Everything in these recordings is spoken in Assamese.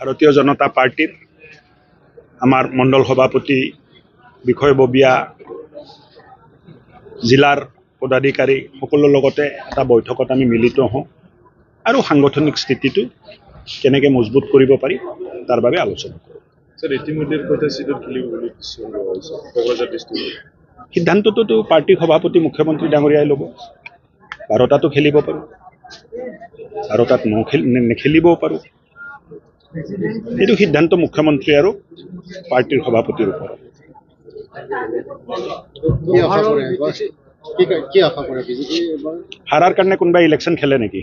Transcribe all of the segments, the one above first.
ভাৰতীয় জনতা পাৰ্টিৰ আমাৰ মণ্ডল সভাপতি বিষয়ববীয়া জিলাৰ পদাধিকাৰী সকলৰ লগতে এটা বৈঠকত আমি মিলিত হওঁ আৰু সাংগঠনিক স্থিতিটো কেনেকৈ মজবুত কৰিব পাৰি তাৰ বাবে আলোচনা কৰোঁ। স্যাৰ ইতিমধ্যে কয়টা সিটত খেলিব বুলি সিদ্ধান্ত হৈছে কোকৰাঝাৰ ডিষ্ট্ৰিক্টত? সিদ্ধান্তটোতো পাৰ্টিৰ সভাপতি মুখ্যমন্ত্ৰী ডাঙৰীয়াই ল'ব। 12টাতো খেলিব পাৰোঁ, 12টাত নেখেলিবও পাৰোঁ। এইটো সিদ্ধান্ত মুখ্যমন্ত্ৰী আৰু পাৰ্টিৰ সভাপতিৰ ওপৰত। হাৰাৰ কাৰণে কোনোবাই ইলেকশ্যন খেলে নেকি?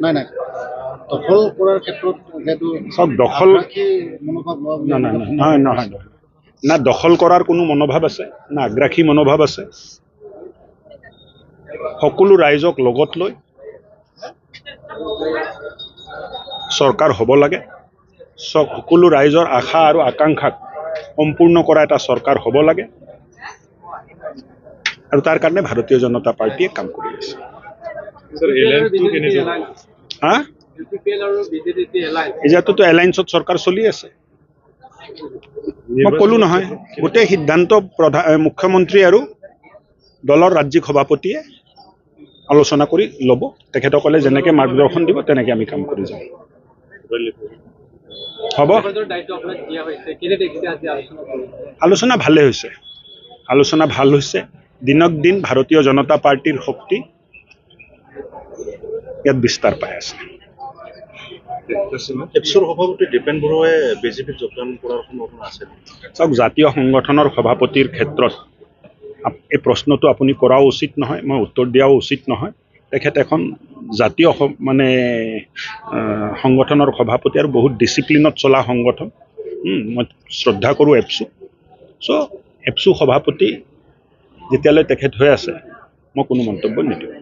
নাই দখল কৰাৰ ক্ষেত্ৰত চব দখল নহয় না দখল কৰাৰ কোনো মনোভাৱ আছে না আগ্ৰাসী মনোভাৱ আছে। সকলো ৰাইজক লগত লৈ চৰকাৰ হ'ব লাগে। সকলো ৰাইজৰ আশা আৰু আকাংক্ষাক সম্পূৰ্ণ কৰা এটা চৰকাৰ হ'ব লাগে আৰু তাৰ কাৰণে ভাৰতীয় জনতা পাৰ্টিয়ে কাম কৰি আছে। এতিয়াতো এলায়েন্সত চৰকাৰ চলি আছে। মই ক'লো নহয়, গোটেই সিদ্ধান্ত মুখ্যমন্ত্ৰী আৰু দলৰ ৰাজ্যিক সভাপতিয়ে আলোচনা কৰি ল'ব। তেখেতসকলে যেনেকৈ মাৰ্গদৰ্শন দিব তেনেকৈ আমি কাম কৰি যাম। হ'ব, আলোচনা ভালে হৈছে, আলোচনা ভাল হৈছে। দিনক দিন ভাৰতীয় জনতা পাৰ্টিৰ শক্তি ইয়াত বিস্তাৰ পাই আছে। এপছৰ সভাপতি দীপেন বৰুৱাই বিজেপিত যোগদান কৰাৰ সম্ভাৱনা আছে। চাওক, জাতীয় সংগঠনৰ সভাপতিৰ ক্ষেত্ৰত এই প্ৰশ্নটো আপুনি কৰাও উচিত নহয়, মই উত্তৰ দিয়াও উচিত নহয়। তেখেত এখন জাতীয় সংগঠনৰ সভাপতি আৰু বহুত ডিচিপ্লিনত চলা সংগঠন। মই শ্ৰদ্ধা কৰোঁ এপছু। এপছু সভাপতি যেতিয়ালৈ তেখেত হৈ আছে মই কোনো মন্তব্য নিদিওঁ।